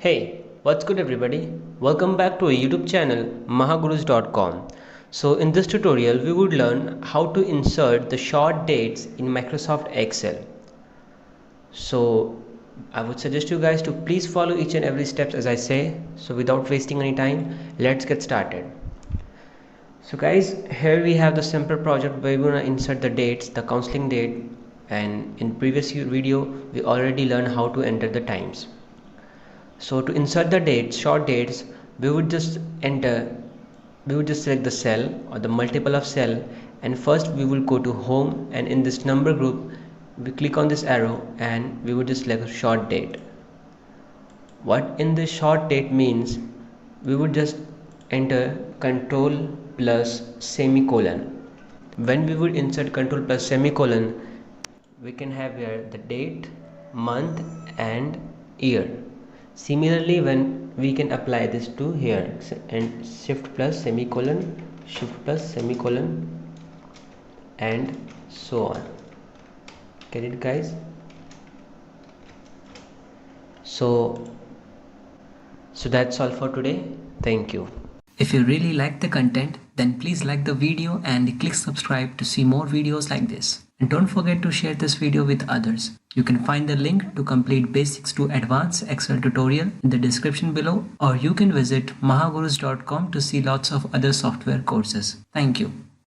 Hey, what's good everybody? Welcome back to our YouTube channel mahagurus.com. So in this tutorial we would learn how to insert the short dates in Microsoft Excel. So I would suggest you guys to please follow each and every steps as I say. So without wasting any time, let's get started. So guys, here we have the simple project where we're gonna insert the dates, the counseling date, and in previous video we already learned how to enter the times. So to insert the dates, short dates, we would just select the cell or the multiple of cell, and first we will go to home, and in this number group we click on this arrow and we would just select short date. What in this short date means, we would just enter control plus semicolon. When we would insert control plus semicolon, we can have here the date, month and year. Similarly, when we can apply this to here and shift plus semicolon, and so on. Get it guys? So that's all for today. Thank you. If you really like the content, then please like the video and click subscribe to see more videos like this. And don't forget to share this video with others. You can find the link to complete basics to advanced Excel tutorial in the description below, or you can visit mahagurus.com to see lots of other software courses. Thank you.